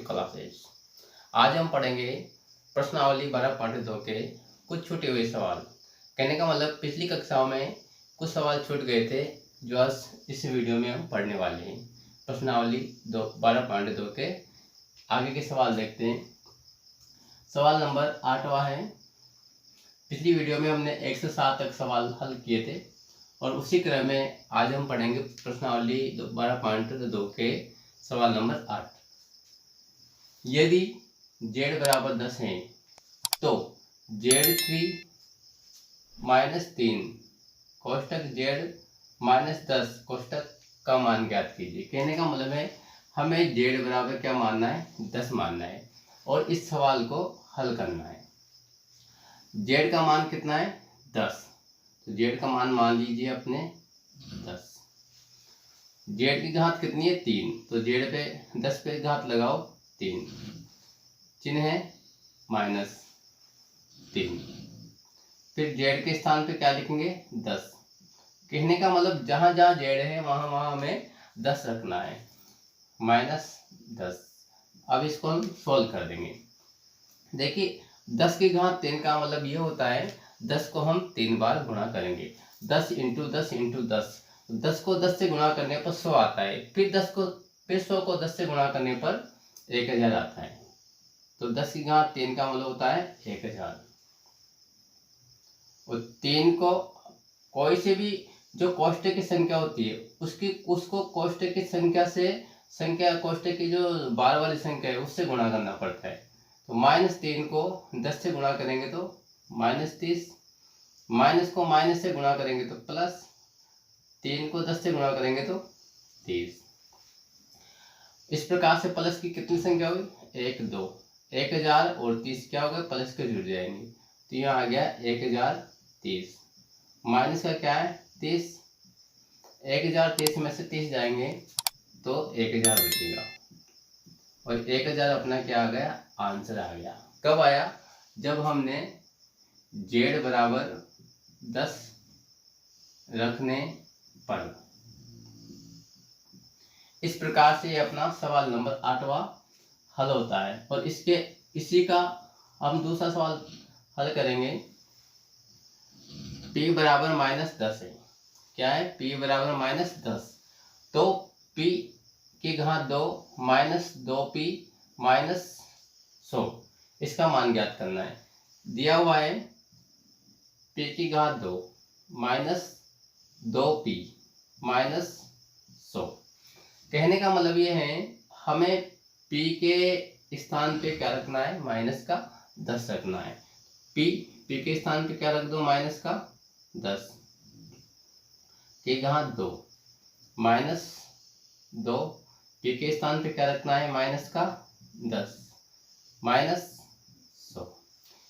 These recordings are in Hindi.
क्लासेस। आज हम पढ़ेंगे प्रश्नावली 12.2 के कुछ छूटे हुए सवाल। कहने का मतलब पिछली कक्षाओं में कुछ सवाल छूट गए थे जो आज इस वीडियो में हम पढ़ने वाले हैं। प्रश्नावली 12.2 के आगे के सवाल देखते हैं। सवाल नंबर 8वां है। पिछली वीडियो में हमने 1 से 7 तक सवाल हल किए थे और उसी क्रम में आज हम पढ़ेंगे प्रश्नावली 12.2 के सवाल नंबर 8। यदि z बराबर 10 है तो z3 माइनस 3 कोष्टक z माइनस 10 कोष्टक का मान ज्ञात कीजिए। कहने का मतलब है हमें z बराबर क्या मानना है, 10 मानना है और इस सवाल को हल करना है। z का मान कितना है, 10, तो z का मान मान लीजिए अपने 10। z की घात कितनी है, 3, तो z पे 10 पे घात लगाओ 3, चिन्ह है -3। फिर z के स्थान पे क्या लिखेंगे, 10। कहने का मतलब जहाँ जहाँ z है वहाँ वहाँ हमें 10 रखना है, -10। अब इसको हम सोल्व कर देंगे। देखिए 10 की घात 3 का मतलब ये होता है 10 को हम 3 बार गुणा करेंगे। 10 × 10 × 10, 10 को 10 से गुणा करने पर 100 आता है। फिर 100 को 10 से गुणा करने पर 1000 आता है। तो 10 की घात 3 का मतलब होता है 1000। और 3 को कोई से भी जो कोष्टक की संख्या होती है उसको कोष्टक की संख्या कोष्टक की जो बार वाली संख्या है उससे गुणा करना पड़ता है। तो -3 को 10 से गुणा करेंगे तो -30, माइनस को माइनस से गुणा करेंगे तो प्लस, 3 को 10 से गुणा करेंगे तो 30। इस प्रकार से प्लस की कितनी संख्या हुई, 1, 2, 1000 और 30 क्या हो गए, प्लस के जुड़ जाएंगे। तो यहाँ आ गया 1030। माइनस का क्या है, 30, 1030 में से 30 जाएंगे तो 1000 बचेगा और 1000 अपना क्या आ गया, आंसर आ गया। कब आया, जब हमने z बराबर 10 रखने पर। इस प्रकार से अपना सवाल नंबर 8वां हल होता है। और इसी का हम दूसरा सवाल हल करेंगे। p बराबर -10 है। क्या है, p बराबर -10, तो p की घात 2 -2p -100 इसका मान ज्ञात करना है। दिया हुआ है p की घात 2 -2p -100। कहने का मतलब ये है हमें p के स्थान पे क्या रखना है, माइनस का 10 रखना है। p के स्थान पे क्या रख दो, माइनस का 10 की घात 2 -2, p के स्थान पे क्या रखना है, माइनस का 10 -100।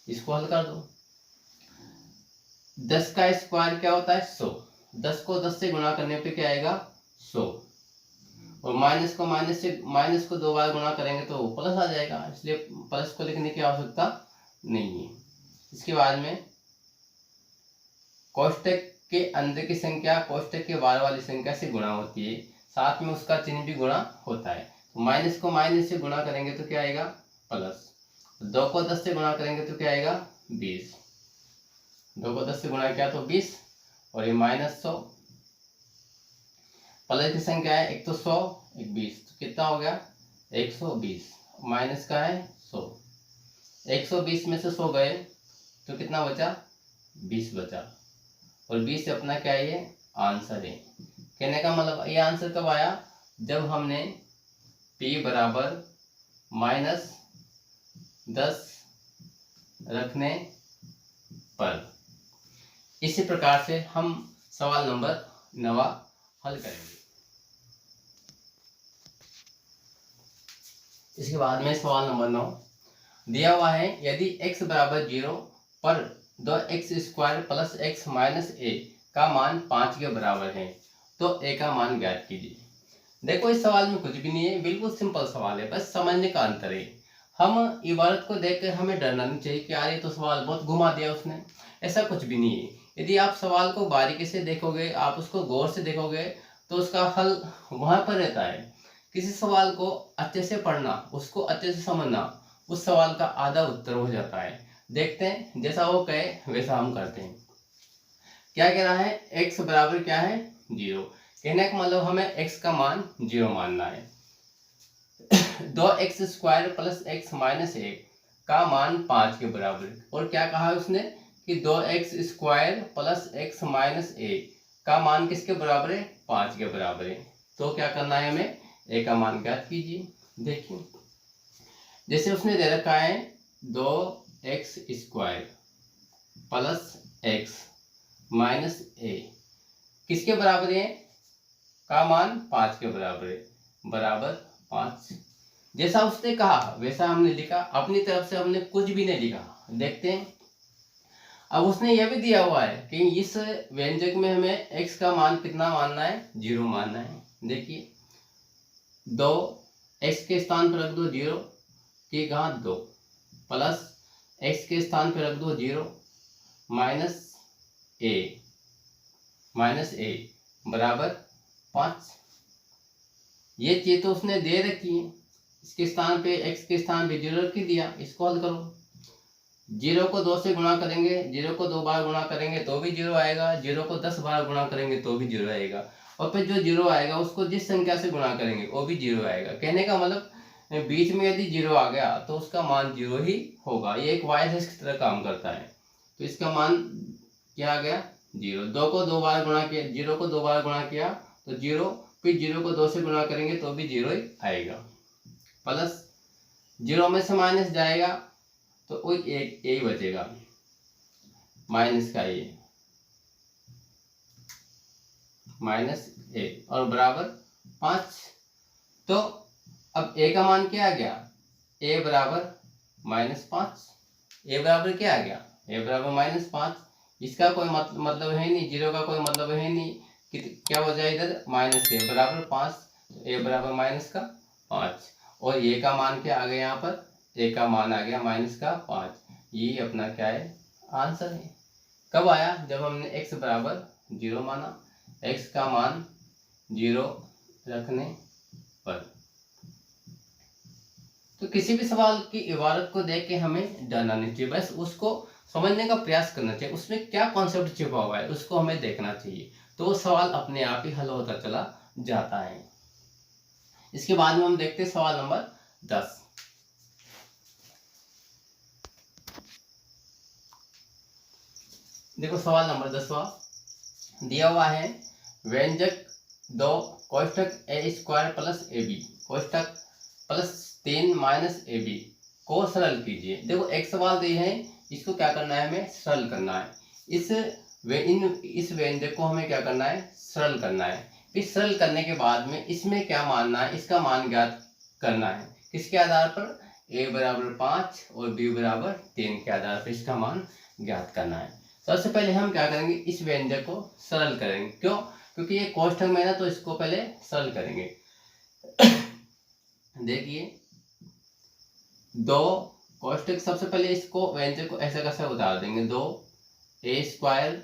इसको हल कर दो। 10 का स्क्वायर क्या होता है, 100। 10 को 10 से गुणा करने पे क्या आएगा, 100। और माइनस को 2 बार गुणा करेंगे तो प्लस आ जाएगा, इसलिए प्लस को लिखने की आवश्यकता नहीं है। इसके बाद में कोष्टक के अंदर की संख्या कोष्टक के बाहर वाली संख्या से गुणा होती है, साथ में उसका चिन्ह भी गुणा होता है। तो माइनस को माइनस से गुणा करेंगे तो क्या आएगा, प्लस। 2 को 10 से गुणा करेंगे तो क्या आएगा, 20। 2 को 10 से गुणा किया तो 20 और ये -100। प्लस की संख्या है, एक तो 100 एक 20, तो कितना हो गया, 120। माइनस का है 100, 120 में से 100 गए तो कितना बचा, 20 बचा। और 20 से अपना क्या है, ये आंसर है। कहने का मतलब ये आंसर कब आया, जब हमने p बराबर -10 रखने पर। इसी प्रकार से हम सवाल नंबर 9 हल करेंगे। इसके बाद में सवाल नंबर 9 दिया हुआ है। यदि x बराबर 0 पर 2x² + x - a का मान 5 के बराबर है तो a का मान ज्ञात कीजिए। देखो इस सवाल में कुछ भी नहीं है, बिल्कुल सिंपल सवाल है, बस समझने का अंतर है। हम इबारत को देखकर हमें डरना नहीं चाहिए कि यार ये तो सवाल बहुत घुमा दिया उसने, ऐसा कुछ भी नहीं है। यदि आप सवाल को बारीकी से देखोगे, आप उसको गौर से देखोगे तो उसका हल वहाँ पर रहता है। किसी सवाल को अच्छे से पढ़ना, उसको अच्छे से समझना, उस सवाल का आधा उत्तर हो जाता है। देखते हैं, जैसा वो कहे वैसा हम करते हैं। क्या कह रहा है, x बराबर क्या है 0। कहने का मतलब हमें x का मान 0 मानना है। 2x² प्लस x माइनस 1 का मान 5 के बराबर। और क्या कहा उसने कि 2x² प्लस x माइनस 1 का मान किसके बराबर है, 5 के बराबर है। तो क्या करना है, हमें a का मान ज्ञात कीजिए। देखिए, जैसे उसने दे रखा है 2x² plus x minus a किसके बराबर है, का मान 5 के बराबर है, बराबर 5। जैसा उसने कहा वैसा हमने लिखा, अपनी तरफ से हमने कुछ भी नहीं लिखा। देखते हैं, अब उसने यह भी दिया हुआ है कि इस व्यंजक में हमें x का मान कितना मानना है, 0 मानना है। देखिए, 2 x के स्थान पर रख दो 0 की घात 2 प्लस x के स्थान पर रख दो 0 माइनस a बराबर 5। ये चीज तो उसने दे रखी है, इसके स्थान पे x के स्थान पे 0 रख दिया। इसको हल करो, 0 को 2 से गुणा करेंगे, 0 को 2 बार गुणा करेंगे तो भी 0 आएगा, 0 को 10 बार गुणा करेंगे तो भी 0 आएगा, और फिर जो 0 आएगा उसको जिस संख्या से गुणा करेंगे वो भी 0 आएगा। कहने का मतलब बीच में यदि 0 आ गया तो उसका मान 0 ही होगा। ये एक वाइज की तरह काम करता है। तो इसका मान क्या आ गया, 0। 2 को 2 बार गुणा किया, 0 को 2 बार गुणा किया तो 0, फिर 0 को 2 से गुणा करेंगे तो भी 0 ही आएगा, प्लस 0 में से माइनस जाएगा तो वही एक ही बचेगा, माइनस का ये माइनस 1 और बराबर 5। तो अब a का मान क्या आ गया, a बराबर -5। a बराबर क्या आ गया, a बराबर -5। इसका कोई मतलब है नहीं, 0 का कोई मतलब है नहीं कि क्या हो जाए इधर, -a बराबर 5। तो a बराबर -5 और a का मान क्या आ गया, यहाँ पर a का मान आ गया -5। ये अपना क्या है, आंसर है। कब आया, जब हमने x बराबर 0 माना, x का मान 0 रखने पर। तो किसी भी सवाल की इबारत को देख के हमें डरना नहीं चाहिए, बस उसको समझने का प्रयास करना चाहिए। उसमें क्या कॉन्सेप्ट छिपा हुआ है उसको हमें देखना चाहिए, तो वो सवाल अपने आप ही हल होता चला जाता है। इसके बाद में हम देखते हैं सवाल नंबर 10। देखो, सवाल नंबर 10वां दिया हुआ है, व्यंजक 2 कोष्ठक a² प्लस ab कोष्ठक प्लस 3 माइनस ab को सरल कीजिए। देखो, एक सवाल दिए हैं, इसको क्या करना है, हमें सरल करना है। इस व्यंजक को हमें क्या करना है, सरल करना है। फिर सरल करने के बाद में इसमें क्या मानना है, इसका मान ज्ञात करना है। किसके आधार पर, a बराबर 5 और b बराबर 3 के आधार पर इसका मान ज्ञात करना है। सबसे पहले हम क्या करेंगे, इस व्यंजक को सरल करेंगे। क्यों, क्योंकि ये कोष्ठक में है ना, तो इसको पहले सरल करेंगे। देखिए, 2 कोष्ठक, सबसे पहले इसको व्यंजक को ऐसा कैसे उतार देंगे, 2a²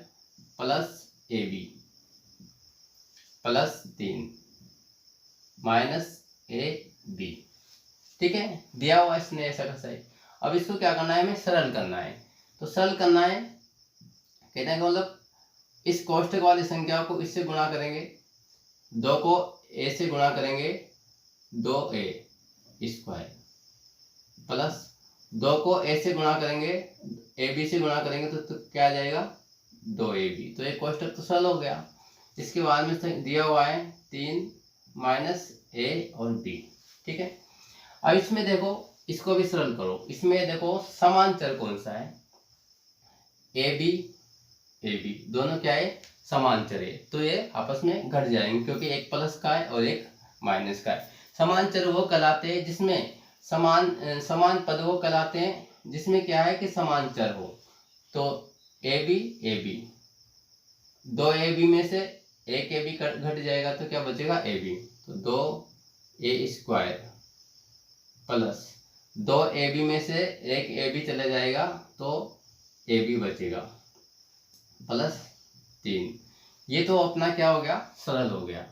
plus ab plus 3 minus ab। ठीक है, दिया हुआ इसने ऐसा कैसे। अब इसको क्या करना है, हमें सरल करना है। तो सरल करना है, कहने का मतलब इस कोष्ठक वाली संख्या को इससे गुणा करेंगे, 2 को a से गुणा करेंगे 2a² प्लस 2 को a से गुणा करेंगे, ab से गुणा करेंगे तो क्या आ जाएगा, 2ab। तो एक कोष्ठक तो सरल हो गया। इसके बाद में दिया हुआ है 3 माइनस a और b। ठीक है, अब इसमें देखो, इसको भी सरल करो। इसमें देखो समान चर कौन सा है, ab दोनों क्या है, समान चर है, तो ये आपस में घट जाएंगे क्योंकि एक प्लस का है और एक माइनस का है। समान चर वो कहलाते हैं जिसमें समान पद वो कहलाते हैं जिसमें क्या है कि समान चर हो। तो ab 2ab में से एक ab घट जाएगा तो क्या बचेगा, ab। तो 2a² प्लस 2ab में से एक ab चला जाएगा तो ab बचेगा प्लस 3। ये तो अपना क्या हो गया, सरल हो गया।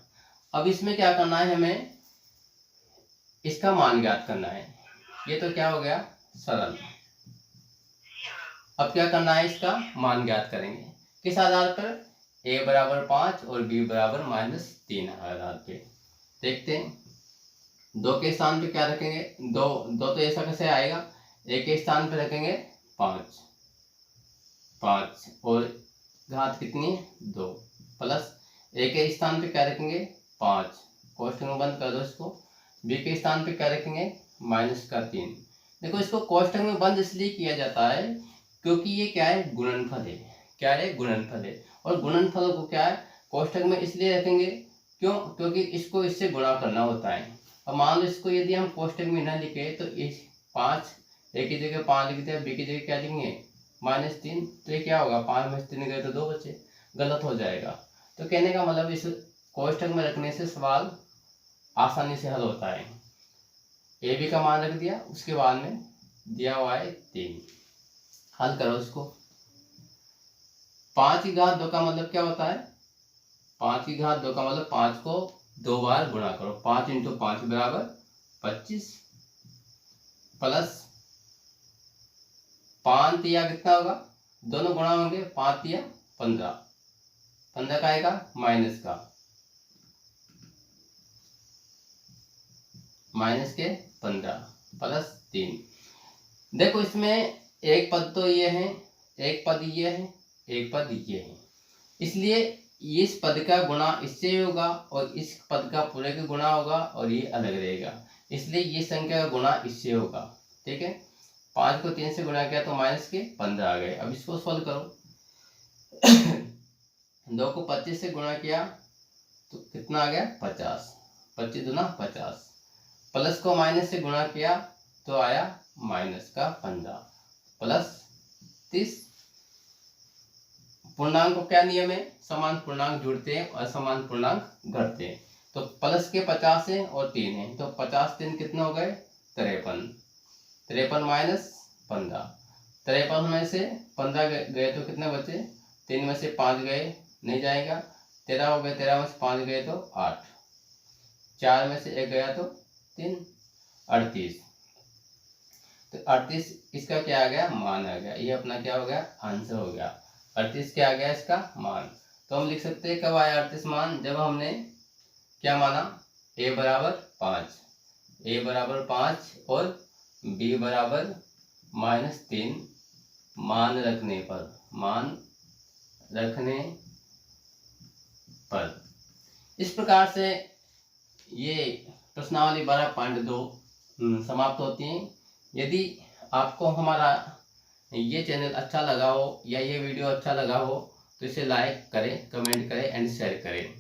अब इसमें क्या करना है, हमें इसका मान ज्ञात करना है। ये तो क्या हो गया, सरल। अब क्या करना है, इसका मान ज्ञात करेंगे। किस आधार पर, a बराबर 5 और b बराबर -3 आधार पे। देखते हैं। 2 के स्थान पे क्या रखेंगे, 2 2 तो ऐसा कैसे आएगा, a के स्थान पे रखेंगे 5 और घात कितनी है, 2, प्लस a के स्थान पे क्या रखेंगे 5, कोष्ठक में बंद कर दो इसको। b के स्थान पे क्या रखेंगे -3। देखो इसको कोष्ठक में बंद इसलिए किया जाता है क्योंकि ये क्या है, गुणनफल है। क्या है, गुणनफल है। और गुणनफल को क्या है, कोष्ठक में इसलिए रखेंगे क्यों, क्योंकि इसको इससे गुणा करना होता है। अब मान लो इसको यदि हम कोष्ठक में न लिखे तो इस 5 a की जगह 5 लिखते हैं, b की जगह क्या लिखेंगे -3, तो ये क्या होगा, 5 में 3 गए तो 2 बचे, गलत हो जाएगा। तो कहने का मतलब इस कोष्ठक में रखने से सवाल आसानी से हल होता है। ए बी का मान रख दिया, उसके बाद में दिया हुआ है 3, हल करो इसको। 5 की घात 2 का मतलब क्या होता है, 5 की घात 2 का मतलब 5 को 2 बार गुणा करो। 5 × 5 बराबर 25, प्लस 5 तिया कितना होगा, दोनों गुणा होंगे, 5 तिया 15, 15 का आएगा माइनस का, -15 प्लस 3। देखो इसमें एक पद तो ये है, एक पद ये है, एक पद ये है, इसलिए इस पद का गुणा इससे होगा और इस पद का पूरे का गुणा होगा और ये अलग रहेगा, इसलिए ये संख्या का गुणा इससे होगा। ठीक है, 5 को 3 से गुणा किया तो -15 आ गए। अब इसको सॉल्व करो। 2 को 25 से गुणा किया तो कितना आ गया 50, 25 दूना 50, प्लस को माइनस से गुणा किया तो आया -15 प्लस 30। पूर्णांक को क्या नियम है, समान पूर्णांक जुड़ते हैं और असमान पूर्णांक घटते हैं। तो प्लस के 50 है और 3 है, तो 50 3 कितने हो गए 53, 53 -15, 53 में से 15 गए तो कितने बचे, 3 में से 5 गए नहीं जाएगा, 13 हो गए, 13 में से 5 गए तो 8, 4 में से 1 गया तो 3, 38। तो 38 इसका क्या आ गया, मान आ गया। ये अपना क्या हो गया, आंसर हो गया। 38 क्या आ गया इसका मान। तो हम लिख सकते हैं कब आया 38 मान, जब हमने क्या माना, a बराबर 5, a बराबर 5 और b बराबर -3 मान रखने पर, मान रखने पर। इस प्रकार से ये प्रश्नावली 12.2 समाप्त होती है। यदि आपको हमारा ये चैनल अच्छा लगा हो या ये वीडियो अच्छा लगा हो तो इसे लाइक करें, कमेंट करें एंड शेयर करें।